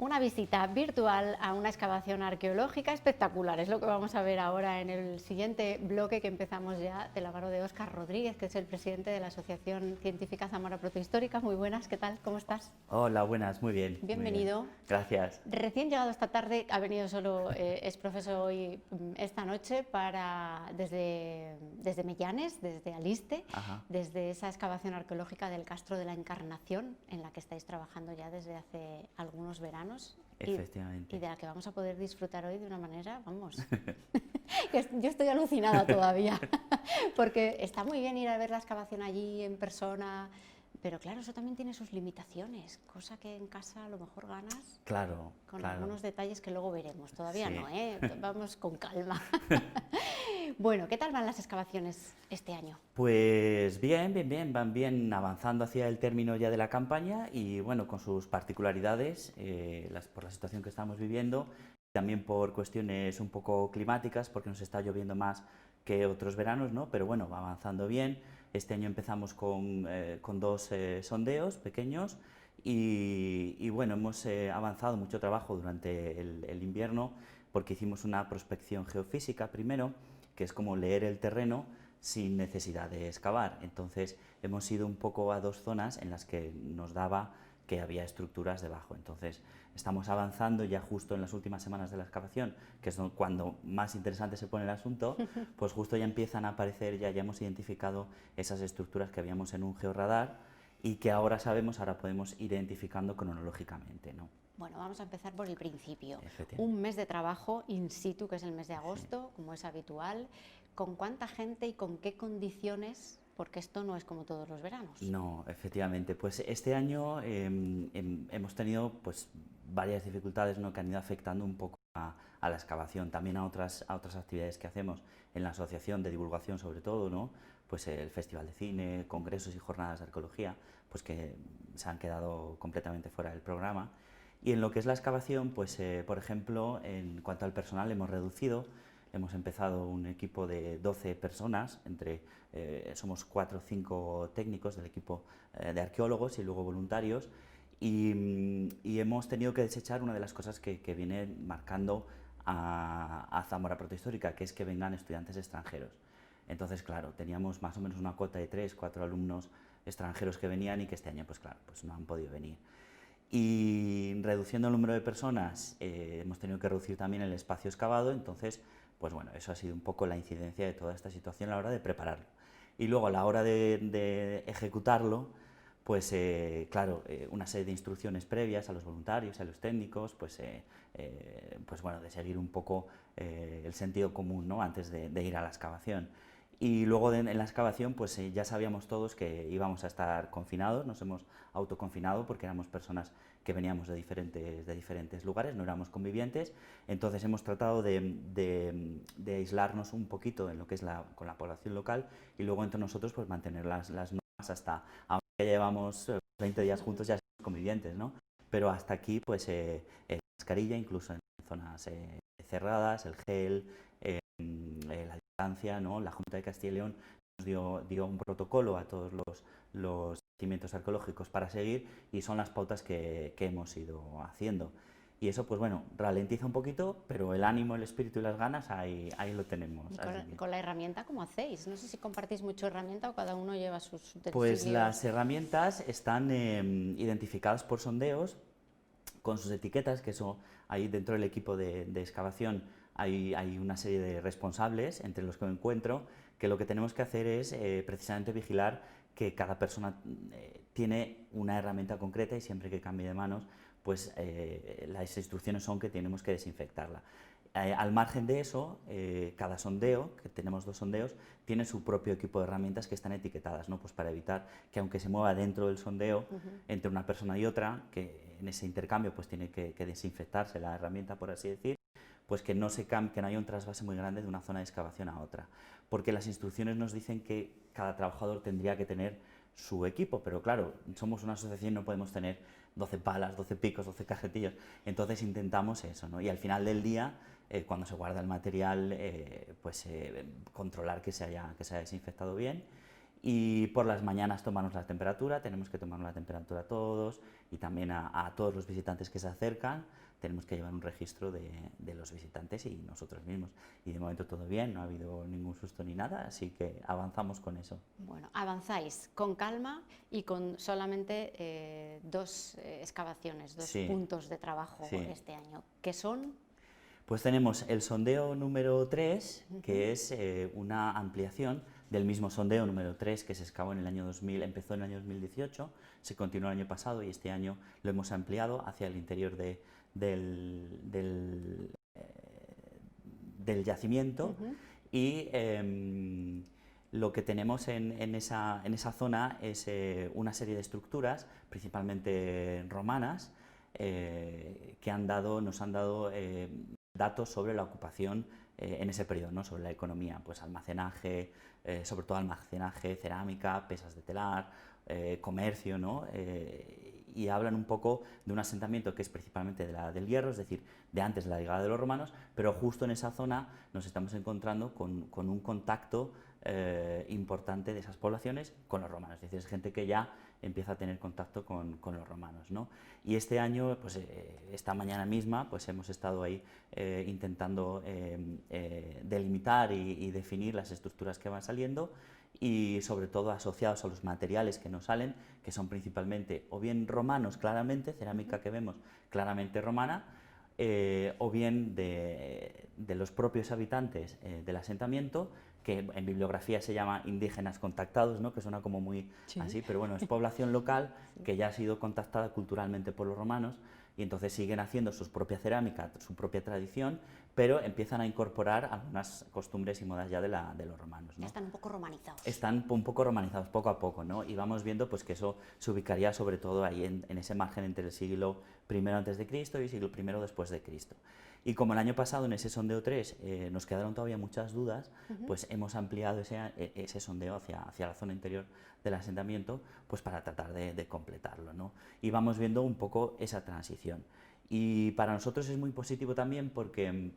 Una visita virtual a una excavación arqueológica espectacular. Es lo que vamos a ver ahora en el siguiente bloque que empezamos ya de la mano de Óscar Rodríguez, que es el presidente de la Asociación Científica Zamora Protohistórica. Muy buenas, ¿qué tal? ¿Cómo estás? Hola, buenas, muy bien. Bienvenido. Muy bien. Gracias. Recién llegado esta tarde, ha venido solo es profesor hoy esta noche desde Mellanes, desde Aliste, Ajá. desde esa excavación arqueológica del Castro de la Encarnación, en la que estáis trabajando ya desde hace algunos veranos Efectivamente. y de la que vamos a poder disfrutar hoy de una manera, vamos, yo estoy alucinada todavía, porque está muy bien ir a ver la excavación allí en persona, pero claro, eso también tiene sus limitaciones, cosa que en casa a lo mejor ganas Claro, con claro. algunos detalles que luego veremos. Todavía Sí. no, ¿eh? Vamos con calma. Bueno, ¿qué tal van las excavaciones este año? Pues bien, bien, bien, van bien avanzando hacia el término ya de la campaña y bueno, con sus particularidades, por la situación que estamos viviendo, también por cuestiones un poco climáticas, porque nos está lloviendo más que otros veranos, ¿no? Pero bueno, va avanzando bien. Este año empezamos con dos sondeos pequeños y bueno, hemos avanzado mucho trabajo durante el invierno porque hicimos una prospección geofísica primero, que es como leer el terreno sin necesidad de excavar. Entonces hemos ido un poco a dos zonas en las que nos daba que había estructuras debajo. Entonces estamos avanzando ya justo en las últimas semanas de la excavación, que es cuando más interesante se pone el asunto, pues justo ya empiezan a aparecer, ya hemos identificado esas estructuras que habíamos en un georradar y que ahora sabemos, ahora podemos ir identificando cronológicamente, ¿no? Bueno, vamos a empezar por el principio. Efectivamente. Un mes de trabajo in situ, que es el mes de Sí. agosto, como es habitual. ¿Con cuánta gente y con qué condiciones? Porque esto no es como todos los veranos. No, efectivamente. Pues este año hemos tenido pues, varias dificultades, ¿no?, que han ido afectando un poco a la excavación, también a otras actividades que hacemos en la asociación de divulgación sobre todo, ¿no? Pues el Festival de Cine, congresos y jornadas de arqueología, pues que se han quedado completamente fuera del programa. Y en lo que es la excavación, pues por ejemplo, en cuanto al personal hemos reducido. Hemos empezado un equipo de 12 personas, somos 4 o 5 técnicos del equipo de arqueólogos y luego voluntarios, y hemos tenido que desechar una de las cosas que viene marcando a Zamora Protohistórica, que es que vengan estudiantes extranjeros. Entonces, claro, teníamos más o menos una cuota de 3 4 alumnos extranjeros que venían y que este año, pues claro, pues no han podido venir. Y reduciendo el número de personas, hemos tenido que reducir también el espacio excavado, entonces, pues bueno, eso ha sido un poco la incidencia de toda esta situación a la hora de prepararlo. Y luego a la hora de ejecutarlo, pues claro, una serie de instrucciones previas a los voluntarios, a los técnicos, pues bueno, de seguir un poco el sentido común, ¿no?, antes de ir a la excavación. Y luego en la excavación, pues ya sabíamos todos que íbamos a estar confinados, nos hemos autoconfinado porque éramos personas que veníamos de diferentes lugares, no éramos convivientes, entonces hemos tratado de aislarnos un poquito en lo que es con la población local y luego entre nosotros pues mantener las normas hasta, aunque ya llevamos 20 días juntos, ya somos convivientes, ¿no? Pero hasta aquí pues mascarilla, incluso en zonas cerradas, el gel, la distancia, ¿no? La Junta de Castilla y León nos dio un protocolo a todos los yacimientos arqueológicos para seguir y son las pautas que hemos ido haciendo. Y eso, pues bueno, ralentiza un poquito, pero el ánimo, el espíritu y las ganas, ahí lo tenemos. Con la herramienta, ¿cómo hacéis? No sé si compartís mucho herramienta o cada uno lleva sus Pues utensilios. las herramientas están identificadas por sondeos con sus etiquetas, que eso ahí dentro del equipo de excavación hay una serie de responsables entre los que me encuentro, que lo que tenemos que hacer es precisamente vigilar que cada persona tiene una herramienta concreta y siempre que cambie de manos, pues las instrucciones son que tenemos que desinfectarla. Al margen de eso, cada sondeo, que tenemos dos sondeos, tiene su propio equipo de herramientas que están etiquetadas, ¿no? Pues para evitar que aunque se mueva dentro del sondeo, entre una persona y otra, que en ese intercambio pues tiene que desinfectarse la herramienta, por así decir, pues que no haya un trasvase muy grande de una zona de excavación a otra. Porque las instrucciones nos dicen que cada trabajador tendría que tener su equipo, pero claro, somos una asociación y no podemos tener 12 palas, 12 picos, 12 cajetillos, entonces intentamos eso, ¿no? Y al final del día, cuando se guarda el material, controlar que se haya desinfectado bien Y por las mañanas tomarnos la temperatura, tenemos que tomarnos la temperatura todos y también a todos los visitantes que se acercan tenemos que llevar un registro de los visitantes y nosotros mismos. Y de momento todo bien, no ha habido ningún susto ni nada, así que avanzamos con eso. Bueno, avanzáis con calma y con solamente 2 excavaciones, 2 Sí, puntos de trabajo sí. este año, que son... Pues tenemos el sondeo número 3, que es una ampliación del mismo sondeo número 3 que se excavó en el año 2000, empezó en el año 2018, se continuó el año pasado y este año lo hemos ampliado hacia el interior del yacimiento. Y lo que tenemos en esa zona es una serie de estructuras, principalmente romanas, que nos han dado datos sobre la ocupación en ese periodo, ¿no? Sobre la economía, pues almacenaje, sobre todo almacenaje, cerámica, pesas de telar, comercio, ¿no? Y hablan un poco de un asentamiento que es principalmente de la del Hierro, es decir, de antes de la llegada de los romanos, pero justo en esa zona nos estamos encontrando con un contacto importante de esas poblaciones con los romanos, es decir, es gente que ya empieza a tener contacto con los romanos, ¿no? Y este año, pues esta mañana misma, pues hemos estado ahí intentando delimitar y definir las estructuras que van saliendo y sobre todo asociados a los materiales que nos salen, que son principalmente o bien romanos claramente, cerámica que vemos claramente romana, o bien de los propios habitantes del asentamiento, que en bibliografía se llama indígenas contactados, ¿no? Que suena como muy así, pero bueno, es población local que ya ha sido contactada culturalmente por los romanos y entonces siguen haciendo su propia cerámica, su propia tradición, pero empiezan a incorporar algunas costumbres y modas ya de los romanos, ¿no? Están un poco romanizados. Están un poco romanizados poco a poco, ¿no? Y vamos viendo pues, que eso se ubicaría sobre todo ahí en ese margen entre el siglo I antes de Cristo y el siglo I después de Cristo. Y como el año pasado en ese sondeo 3 nos quedaron todavía muchas dudas, pues hemos ampliado ese sondeo hacia la zona interior del asentamiento pues para tratar de completarlo, ¿no? Y vamos viendo un poco esa transición. Y para nosotros es muy positivo también porque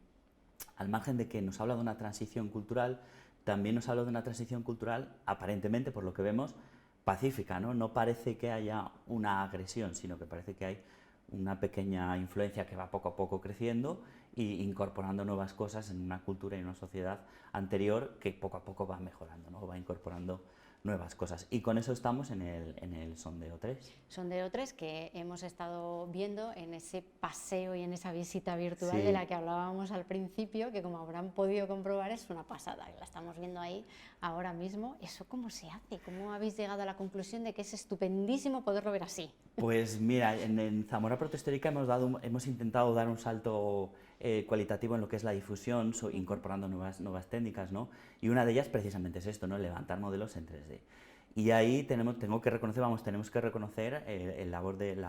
al margen de que nos habla de una transición cultural, también nos habla de una transición cultural, aparentemente, por lo que vemos, pacífica, ¿no? No parece que haya una agresión, sino que parece que hay una pequeña influencia que va poco a poco creciendo e incorporando nuevas cosas en una cultura y una sociedad anterior que poco a poco va mejorando, ¿no? Va incorporando nuevas cosas. Y con eso estamos en el sondeo 3. Sondeo 3 que hemos estado viendo en ese paseo y en esa visita virtual Sí. de la que hablábamos al principio, que como habrán podido comprobar es una pasada, la estamos viendo ahí ahora mismo. ¿Eso cómo se hace? ¿Cómo habéis llegado a la conclusión de que es estupendísimo poderlo ver así? Pues mira, en Zamora Protohistórica hemos intentado dar un salto cualitativo en lo que es la difusión, incorporando nuevas técnicas, ¿no? Y una de ellas precisamente es esto, ¿no? Levantar modelos en 3D. Y ahí tenemos que reconocer la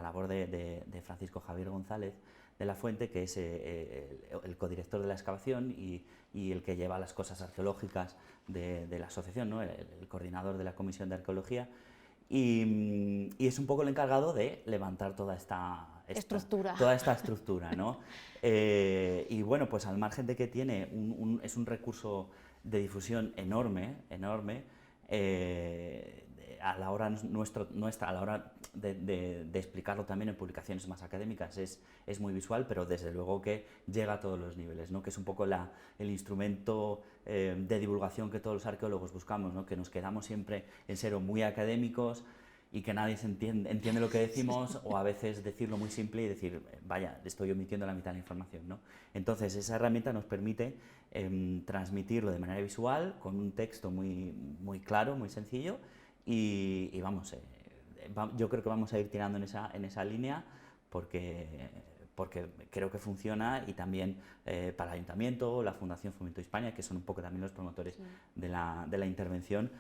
labor de Francisco Javier González de la Fuente, que es el codirector de la excavación y el que lleva las cosas arqueológicas de la asociación, ¿no? El coordinador de la Comisión de Arqueología. Y es un poco el encargado de levantar toda esta estructura, ¿no? Y bueno, pues al margen de que es un recurso de difusión enorme, a la hora a la hora de explicarlo también en publicaciones más académicas es muy visual, pero desde luego que llega a todos los niveles, ¿no? Que es un poco el instrumento de divulgación que todos los arqueólogos buscamos, ¿no? Que nos quedamos siempre en ser muy académicos y que nadie entiende lo que decimos, o a veces decirlo muy simple y decir, vaya, estoy omitiendo la mitad de la información, ¿no? Entonces esa herramienta nos permite transmitirlo de manera visual, con un texto muy claro, muy sencillo, y vamos, yo creo que vamos a ir tirando en esa línea porque creo que funciona, y también para el Ayuntamiento, la Fundación Fomento Hispania, que son un poco también los promotores de la intervención,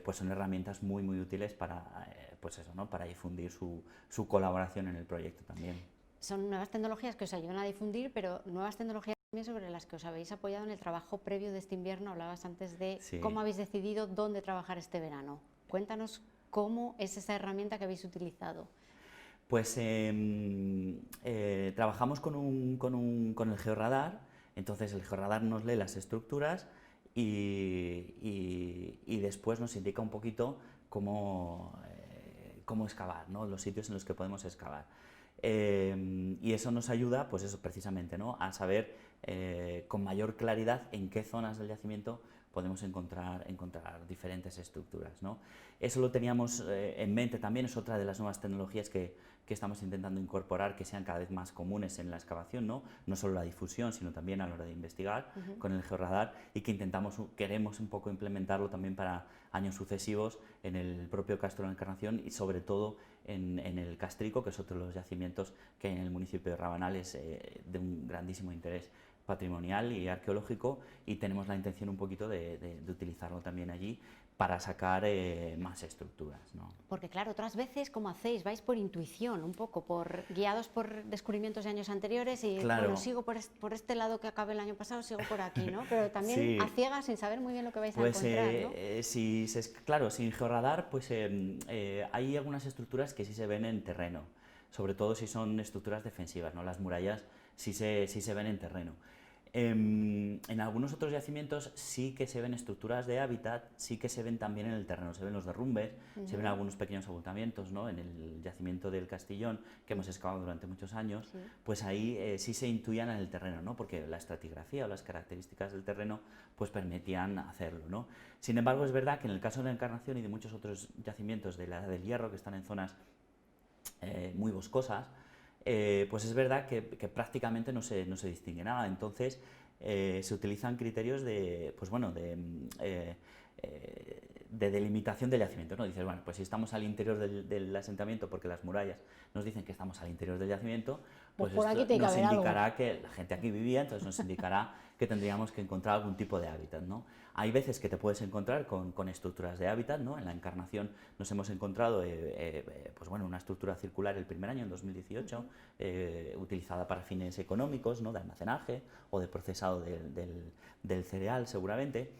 pues son herramientas muy útiles para, pues eso, ¿no? Para difundir su colaboración en el proyecto también. Son nuevas tecnologías que os ayudan a difundir, pero nuevas tecnologías también sobre las que os habéis apoyado en el trabajo previo de este invierno. Hablabas antes de cómo habéis decidido dónde trabajar este verano. Cuéntanos cómo es esa herramienta que habéis utilizado. Pues trabajamos con el georradar. Entonces el georradar nos lee las estructuras y después nos indica un poquito cómo excavar, ¿no? Los sitios en los que podemos excavar. Y eso nos ayuda, pues eso precisamente, ¿no? A saber con mayor claridad en qué zonas del yacimiento podemos encontrar diferentes estructuras, ¿no? Eso lo teníamos en mente también, es otra de las nuevas tecnologías que estamos intentando incorporar, que sean cada vez más comunes en la excavación, ¿no? No solo la difusión, sino también a la hora de investigar con el georradar, y que queremos un poco implementarlo también para años sucesivos en el propio Castro de la Encarnación y sobre todo en el Castrico, que es otro de los yacimientos que hay en el municipio de Rabanal, es de un grandísimo interés patrimonial y arqueológico, y tenemos la intención un poquito de utilizarlo también allí para sacar más estructuras, ¿no? Porque claro, otras veces, ¿cómo hacéis? Vais por intuición, un poco, guiados por descubrimientos de años anteriores y, claro, bueno, sigo por este lado que acabé el año pasado, sigo por aquí, ¿no? Pero también sí, a ciegas, sin saber muy bien lo que vais a pues, encontrar, ¿no? Claro, sin georradar, pues hay algunas estructuras que sí se ven en terreno, sobre todo si son estructuras defensivas, ¿no? Las murallas sí se ven en terreno. En algunos otros yacimientos sí que se ven estructuras de hábitat, sí que se ven también en el terreno, se ven los derrumbes, se ven algunos pequeños abultamientos, ¿no? En el yacimiento del Castillón, que hemos excavado durante muchos años, pues ahí sí se intuían en el terreno, ¿no? Porque la estratigrafía o las características del terreno pues permitían hacerlo, ¿no? Sin embargo, es verdad que en el caso de la Encarnación y de muchos otros yacimientos de la Edad del Hierro, que están en zonas muy boscosas, pues es verdad que prácticamente no se distingue nada. Entonces se utilizan criterios de delimitación del yacimiento, ¿no? Dices, bueno, pues si estamos al interior del asentamiento, porque las murallas nos dicen que estamos al interior del yacimiento, pues por aquí esto nos indicará algo. que la gente aquí vivía, entonces nos indicará que tendríamos que encontrar algún tipo de hábitat, ¿no? Hay veces que te puedes encontrar con estructuras de hábitat, ¿no? En la Encarnación nos hemos encontrado pues bueno, una estructura circular el primer año, en 2018, utilizada para fines económicos, ¿no? De almacenaje o de procesado del cereal, seguramente.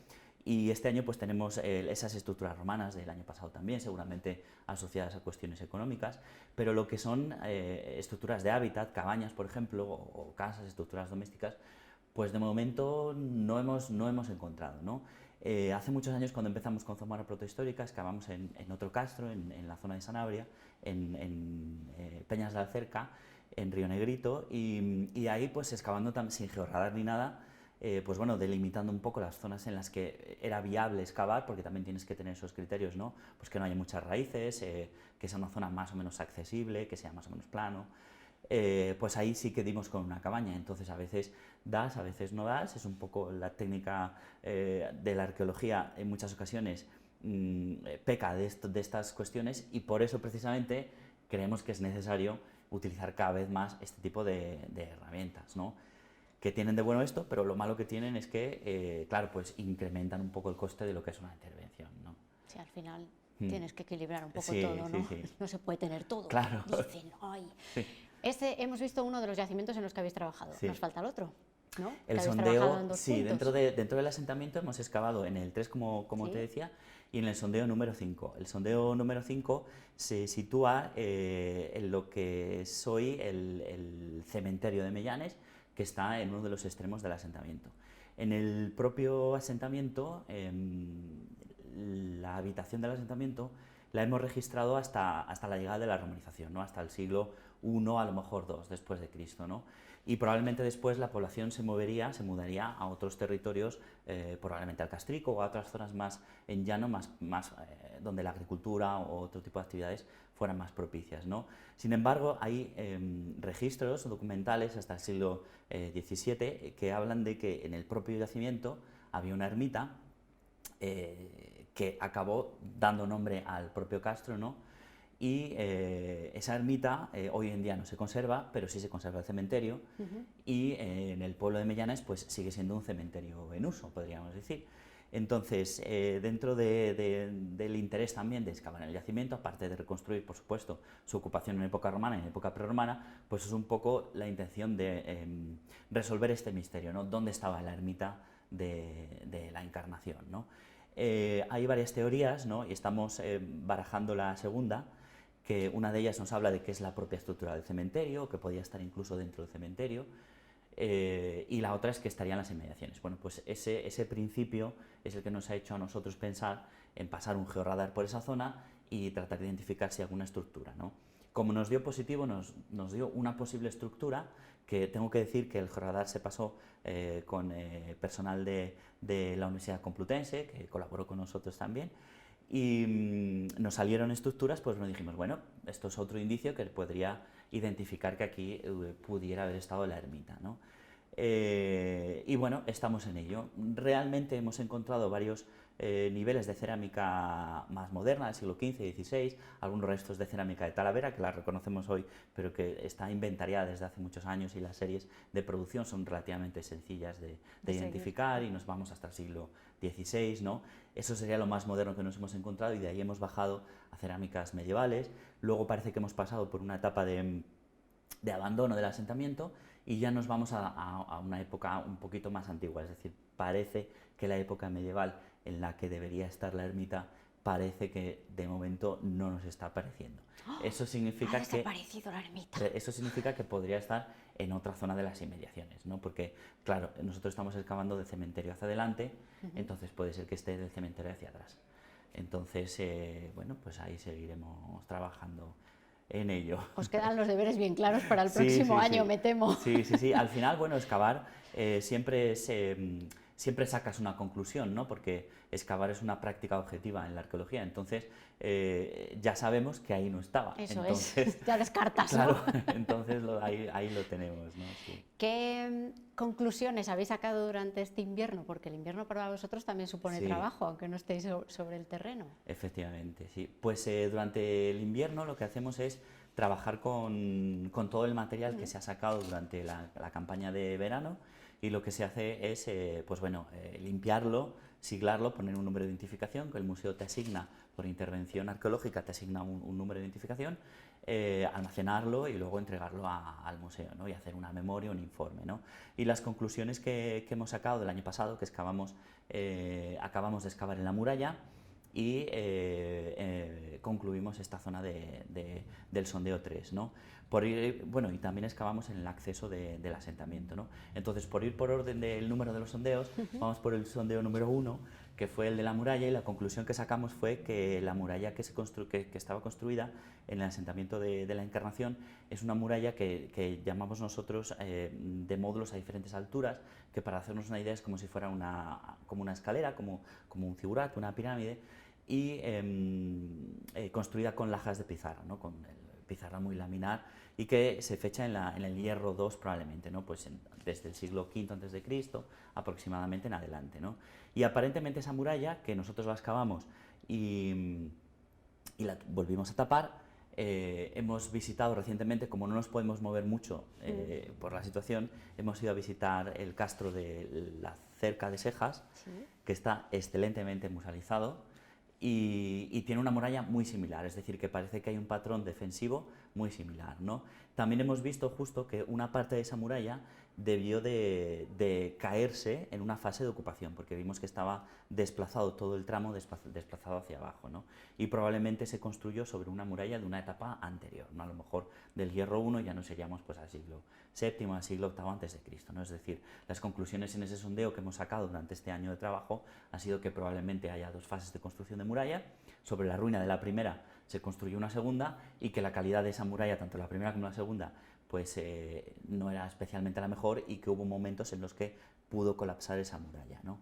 Y este año pues tenemos esas estructuras romanas del año pasado también, seguramente asociadas a cuestiones económicas, pero lo que son estructuras de hábitat, cabañas por ejemplo, o casas, estructuras domésticas, pues de momento no hemos encontrado, ¿no? Hace muchos años, cuando empezamos con Zamora Protohistórica, excavamos en otro castro, en la zona de Sanabria, en Peñas de Alcerca, en Río Negrito, y ahí pues excavando sin georradar ni nada, pues bueno, delimitando un poco las zonas en las que era viable excavar, porque también tienes que tener esos criterios, ¿no? Pues que no haya muchas raíces, que sea una zona más o menos accesible, que sea más o menos plano. Pues ahí sí que dimos con una cabaña. Entonces a veces das, a veces no das, es un poco la técnica de la arqueología, en muchas ocasiones peca de estas cuestiones, y por eso precisamente creemos que es necesario utilizar cada vez más este tipo de herramientas, ¿no? Que tienen de bueno esto, pero lo malo que tienen es que, claro, pues incrementan un poco el coste de lo que es una intervención, ¿no? Sí, al final tienes que equilibrar un poco Sí, todo, ¿no? sí. No se puede tener todo. Claro. Dicen, ay. Sí. Hemos visto uno de los yacimientos en los que habéis trabajado. Sí. Nos falta el otro, ¿no? El Que habéis trabajado sondeo, en dos sí, puntos. dentro del asentamiento hemos excavado en el 3, como Sí. te decía, y en el sondeo número 5. El sondeo número 5 se sitúa en lo que es hoy el cementerio de Mellanes, que está en uno de los extremos del asentamiento. En el propio asentamiento, la habitación del asentamiento la hemos registrado hasta la llegada de la romanización, ¿no? Hasta el siglo I, a lo mejor II, después de Cristo, ¿no? Y probablemente después la población se mudaría a otros territorios, probablemente al Castrico o a otras zonas más en llano, donde la agricultura o otro tipo de actividades fueran más propicias, ¿no? Sin embargo, hay registros documentales hasta el siglo XVII que hablan de que en el propio yacimiento había una ermita que acabó dando nombre al propio castro, ¿no? Y esa ermita hoy en día no se conserva, pero sí se conserva el cementerio, y en el pueblo de Mellanes pues sigue siendo un cementerio en uso, podríamos decir. Entonces, dentro del interés también de excavar en el yacimiento, aparte de reconstruir, por supuesto, su ocupación en época romana y en época prerromana, pues es un poco la intención de resolver este misterio, ¿no? ¿Dónde estaba la ermita de la Encarnación, ¿no? Hay varias teorías, ¿no? Y estamos barajando la segunda, que una de ellas nos habla de que es la propia estructura del cementerio, que podía estar incluso dentro del cementerio. y la otra es que estarían las inmediaciones. Bueno, pues ese principio es el que nos ha hecho a nosotros pensar en pasar un georradar por esa zona y tratar de identificar si hay alguna estructura, ¿no? Como nos dio positivo, nos dio una posible estructura, que tengo que decir que el georradar se pasó con personal de la Universidad Complutense, que colaboró con nosotros también, y nos salieron estructuras, pues nos dijimos, bueno, esto es otro indicio que podría identificar que aquí pudiera haber estado la ermita, ¿no? Y bueno, estamos en ello. Realmente hemos encontrado varios niveles de cerámica más moderna, del siglo XV y XVI, algunos restos de cerámica de Talavera, que la reconocemos hoy, pero que está inventariada desde hace muchos años, y las series de producción son relativamente sencillas de identificar, y nos vamos hasta el siglo XVI, ¿no? Eso sería lo más moderno que nos hemos encontrado, y de ahí hemos bajado a cerámicas medievales. Luego parece que hemos pasado por una etapa de abandono del asentamiento, y ya nos vamos a una época un poquito más antigua, es decir, parece que la época medieval en la que debería estar la ermita parece que de momento no nos está apareciendo. Eso significa ha desaparecido la ermita. Eso significa que podría estar en otra zona de las inmediaciones, ¿no? Porque, claro, nosotros estamos excavando del cementerio hacia adelante, entonces puede ser que esté del cementerio hacia atrás. Entonces, bueno, pues ahí seguiremos trabajando en ello. Os quedan los deberes bien claros para el próximo año, me temo. Sí. Al final, bueno, excavar siempre sacas una conclusión, ¿no? Porque excavar es una práctica objetiva en la arqueología, entonces ya sabemos que ahí no estaba. Entonces, ya descartas, claro, ¿no? entonces ahí lo tenemos, ¿no? Sí. ¿Qué conclusiones habéis sacado durante este invierno? Porque el invierno para vosotros también supone trabajo, aunque no estéis sobre el terreno. Efectivamente, sí. Pues durante el invierno lo que hacemos es trabajar con todo el material que se ha sacado durante la campaña de verano, y lo que se hace es pues bueno, limpiarlo, siglarlo, poner un número de identificación que el museo te asigna por intervención arqueológica, te asigna un número de identificación, almacenarlo y luego entregarlo al museo, ¿no? Y hacer una memoria, un informe, ¿no? Y las conclusiones que hemos sacado del año pasado, que acabamos de excavar en la muralla, y concluimos esta zona del sondeo 3, ¿no? Bueno, y también excavamos en el acceso del asentamiento, ¿no? Entonces, por ir por orden del número de los sondeos, vamos por el sondeo número 1, que fue el de la muralla, y la conclusión que sacamos fue que la muralla que estaba construida en el asentamiento de la Encarnación es una muralla que llamamos nosotros de módulos a diferentes alturas, que para hacernos una idea es como si fuera como una escalera, como un zigurat, una pirámide, y construida con lajas de pizarra, ¿no? Con pizarra muy laminar, y que se fecha en el hierro II probablemente, ¿no? Pues desde el siglo V a.C. aproximadamente en adelante, ¿no? Y aparentemente esa muralla, que nosotros la excavamos y la volvimos a tapar, hemos visitado recientemente, como no nos podemos mover mucho por la situación, hemos ido a visitar el castro de la Cerca de Sejas, que está excelentemente musealizado, y tiene una muralla muy similar, es decir, que parece que hay un patrón defensivo muy similar, ¿no? También hemos visto justo que una parte de esa muralla debió de caerse en una fase de ocupación, porque vimos que estaba desplazado todo el tramo, desplazado hacia abajo, ¿no? Y probablemente se construyó sobre una muralla de una etapa anterior, ¿no? A lo mejor del hierro I ya nos iríamos pues al siglo VII, al siglo VIII a.C., ¿no? Es decir, las conclusiones en ese sondeo que hemos sacado durante este año de trabajo ha sido que probablemente haya dos fases de construcción de muralla. Sobre la ruina de la primera se construyó una segunda, y que la calidad de esa muralla, tanto la primera como la segunda, pues no era especialmente la mejor, y que hubo momentos en los que pudo colapsar esa muralla, ¿no?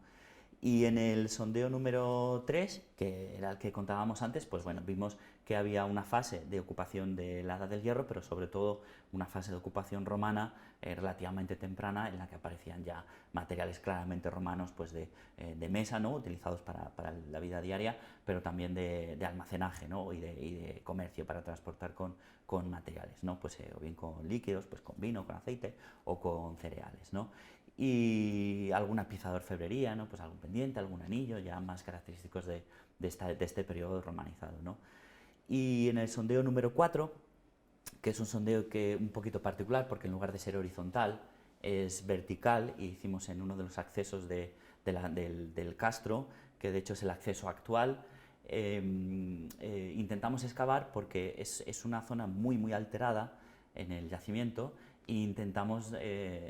Y en el sondeo número 3, que era el que contábamos antes, pues bueno, vimos que había una fase de ocupación de la Edad del Hierro, pero sobre todo una fase de ocupación romana relativamente temprana, en la que aparecían ya materiales claramente romanos, pues de mesa, ¿no? Utilizados para la vida diaria, pero también de almacenaje, ¿no? y de comercio, para transportar con materiales, ¿no? Pues o bien con líquidos, pues con vino, con aceite o con cereales, ¿no? Y alguna pieza de orfebrería, ¿no? Pues algún pendiente, algún anillo, ya más característicos de este periodo romanizado, ¿no? Y en el sondeo número 4, que es un sondeo un poquito particular, porque en lugar de ser horizontal es vertical, y hicimos en uno de los accesos del castro, que de hecho es el acceso actual. Intentamos excavar porque es una zona muy alterada en el yacimiento, e intentamos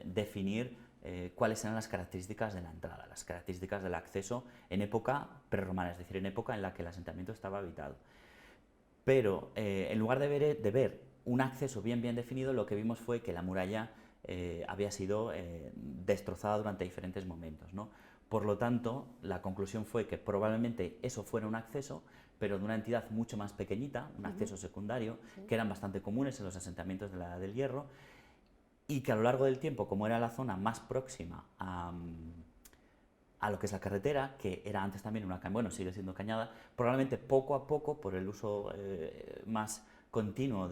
definir cuáles eran las características de la entrada, las características del acceso en época prerromana, es decir, en época en la que el asentamiento estaba habitado. Pero en lugar de ver un acceso bien definido, lo que vimos fue que la muralla había sido destrozada durante diferentes momentos, ¿no? Por lo tanto, la conclusión fue que probablemente eso fuera un acceso, pero de una entidad mucho más pequeñita, un acceso secundario, que eran bastante comunes en los asentamientos de la Edad del Hierro, y que a lo largo del tiempo, como era la zona más próxima a lo que es la carretera, que era antes también una cañada, bueno, sigue siendo cañada, probablemente poco a poco, por el uso más continuo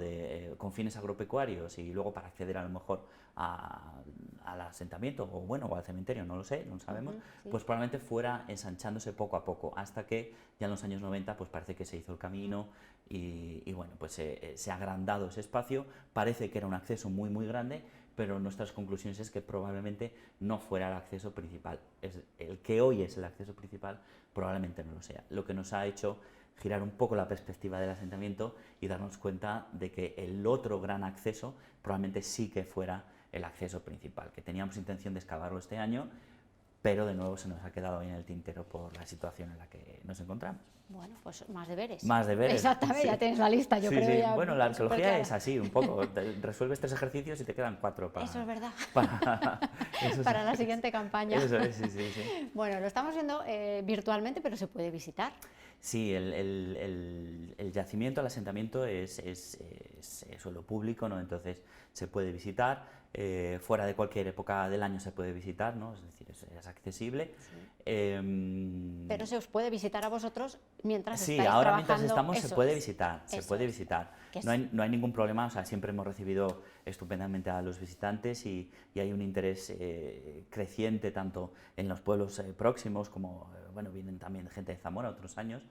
con fines agropecuarios y luego para acceder a lo mejor al asentamiento o bueno, o al cementerio, no lo sé, no lo sabemos, Sí. pues probablemente fuera ensanchándose poco a poco, hasta que ya en los años 90 pues parece que se hizo el camino y bueno, pues se ha agrandado ese espacio, parece que era un acceso muy grande, pero nuestras conclusiones es que probablemente no fuera el acceso principal. El que hoy es el acceso principal probablemente no lo sea, lo que nos ha hecho girar un poco la perspectiva del asentamiento y darnos cuenta de que el otro gran acceso probablemente sí que fuera el acceso principal, que teníamos intención de excavarlo este año, pero de nuevo se nos ha quedado ahí en el tintero por la situación en la que nos encontramos. Bueno, pues más deberes. Más deberes. Exactamente, sí. Ya tienes la lista, yo creo ya. Bueno, la arqueología es así, un poco. Resuelves 3 ejercicios y te quedan 4 para... Eso es verdad. Eso para la siguiente campaña. Eso es, sí. Bueno, lo estamos viendo virtualmente, pero se puede visitar. Sí, el yacimiento, el asentamiento es suelo público, ¿no? Entonces se puede visitar, fuera de cualquier época del año se puede visitar, ¿no? Es decir, es accesible. Sí. Pero se os puede visitar a vosotros mientras sí, estáis ahora trabajando. Mientras estamos se puede visitar, Eso No hay ningún problema, o sea, siempre hemos recibido estupendamente a los visitantes y hay un interés creciente tanto en los pueblos próximos como, bueno, vienen también gente de Zamora otros años.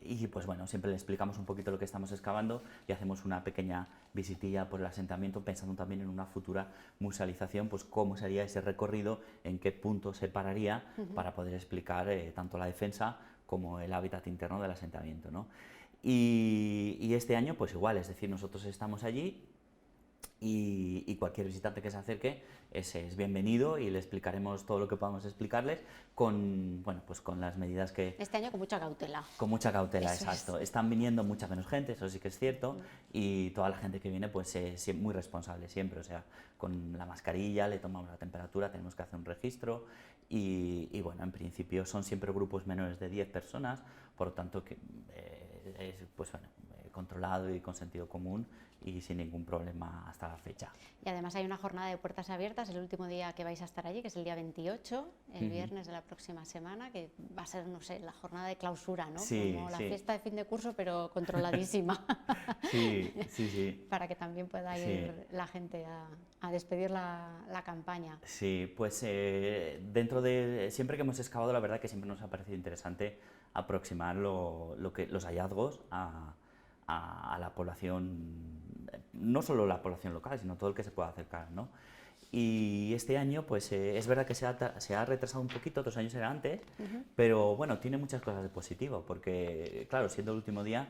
Y pues bueno, siempre le explicamos un poquito lo que estamos excavando y hacemos una pequeña visitilla por el asentamiento pensando también en una futura musealización, pues cómo sería ese recorrido, en qué punto se pararía para poder explicar tanto la defensa como el hábitat interno del asentamiento, ¿no? Y este año pues igual, es decir, nosotros estamos allí y cualquier visitante que se acerque es bienvenido y le explicaremos todo lo que podamos explicarles con, bueno, pues con las medidas que... Este año con mucha cautela. Con mucha cautela, Eso exacto. es. Están viniendo mucha menos gente, eso sí que es cierto, y toda la gente que viene pues es muy responsable siempre, o sea, con la mascarilla, le tomamos la temperatura, tenemos que hacer un registro y bueno, en principio son siempre grupos menores de 10 personas, por lo tanto que es pues bueno, controlado y con sentido común y sin ningún problema hasta la fecha. Y además hay una jornada de puertas abiertas el último día que vais a estar allí, que es el día 28, el viernes de la próxima semana, que va a ser, no sé, la jornada de clausura, ¿no? Sí, como la fiesta de fin de curso, pero controladísima. Sí. Para que también pueda ir la gente a despedir la campaña. Sí, pues dentro de... Siempre que hemos excavado, la verdad que siempre nos ha parecido interesante aproximar los hallazgos a la población, no solo la población local, sino todo el que se pueda acercar, ¿no? Y este año, pues es verdad que se ha retrasado un poquito, otros años era antes, pero bueno, tiene muchas cosas de positivo, porque claro, siendo el último día,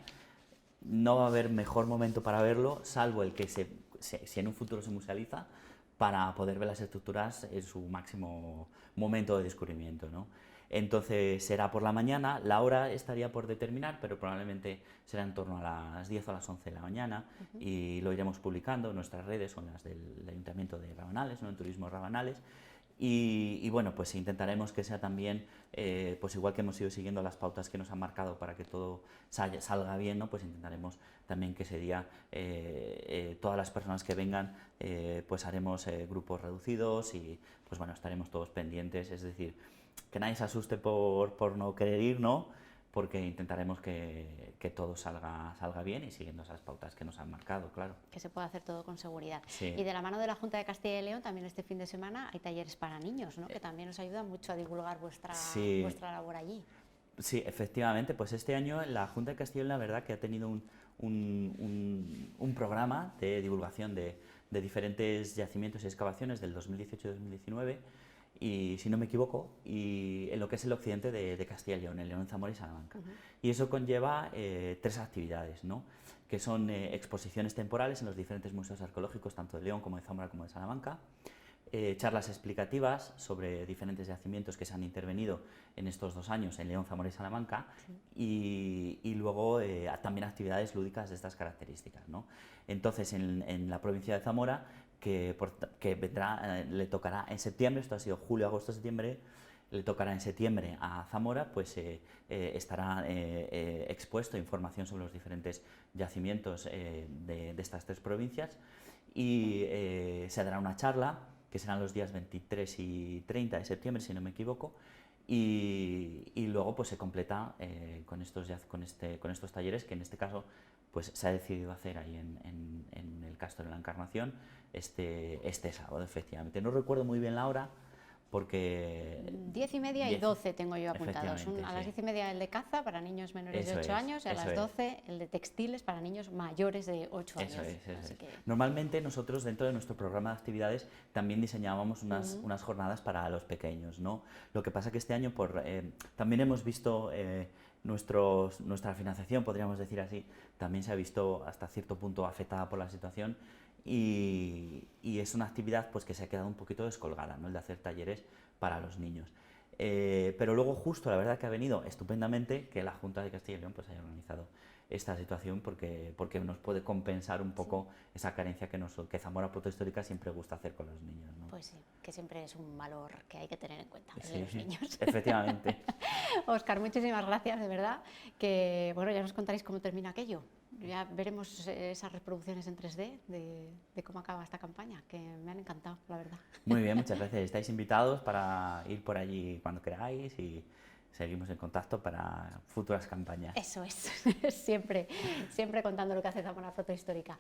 no va a haber mejor momento para verlo, salvo el que si en un futuro se musealiza, para poder ver las estructuras en su máximo momento de descubrimiento, ¿no? Entonces será por la mañana, la hora estaría por determinar, pero probablemente será en torno a las 10 o a las 11 de la mañana y lo iremos publicando en nuestras redes, son las del Ayuntamiento de Rabanales, ¿no? En Turismo Rabanales. Y bueno, pues intentaremos que sea también, pues igual que hemos ido siguiendo las pautas que nos han marcado para que todo salga bien, ¿no? Pues intentaremos también que ese día todas las personas que vengan, pues haremos grupos reducidos y pues bueno, estaremos todos pendientes, es decir, que nadie se asuste por no querer ir, ¿no? Porque intentaremos que todo salga bien y siguiendo esas pautas que nos han marcado, claro. Que se pueda hacer todo con seguridad. Sí. Y de la mano de la Junta de Castilla y León, también este fin de semana hay talleres para niños, ¿no? Que también os ayudan mucho a divulgar vuestra labor allí. Sí, efectivamente, pues este año la Junta de Castilla y León, la verdad que ha tenido un programa de divulgación de diferentes yacimientos y excavaciones del 2018 y 2019, y si no me equivoco, y en lo que es el occidente de Castilla y León, en León, Zamora y Salamanca. Y eso conlleva 3 actividades, ¿no? Que son exposiciones temporales en los diferentes museos arqueológicos, tanto de León como de Zamora como de Salamanca, charlas explicativas sobre diferentes yacimientos que se han intervenido en estos 2 años en León, Zamora y Salamanca, y luego también actividades lúdicas de estas características, ¿no? Entonces, en la provincia de Zamora, que vendrá, le tocará en septiembre, esto ha sido julio, agosto, septiembre, le tocará en septiembre a Zamora, pues estará expuesto información sobre los diferentes yacimientos de estas 3 provincias, y se dará una charla que serán los días 23 y 30 de septiembre, si no me equivoco, y luego pues se completa con estos talleres, que en este caso pues se ha decidido hacer ahí en el Castro de la Encarnación este sábado, efectivamente. No recuerdo muy bien la hora, porque... 10:30 y 12 tengo yo apuntados. A las 10:30 el de caza para niños menores de 8 años y a las 12 el de textiles para niños mayores de 8 años. Eso es. Normalmente nosotros dentro de nuestro programa de actividades también diseñábamos unas jornadas para los pequeños, ¿no? Lo que pasa que este año también hemos visto nuestra financiación, podríamos decir así, también se ha visto hasta cierto punto afectada por la situación. Y es una actividad pues, que se ha quedado un poquito descolgada, ¿no? El de hacer talleres para los niños. Pero luego justo la verdad que ha venido estupendamente que la Junta de Castilla y León pues, haya organizado esta situación, porque nos puede compensar un poco esa carencia que Zamora Protohistórica siempre gusta hacer con los niños, ¿no? Pues sí, que siempre es un valor que hay que tener en cuenta, el sí, de los niños. Efectivamente. Óscar, muchísimas gracias, de verdad, que bueno, ya nos contaréis cómo termina aquello. Ya veremos esas reproducciones en 3D de cómo acaba esta campaña, que me han encantado, la verdad. Muy bien, muchas gracias. Estáis invitados para ir por allí cuando queráis y seguimos en contacto para futuras campañas. Eso es, siempre contando lo que hace Zamora Protohistórica.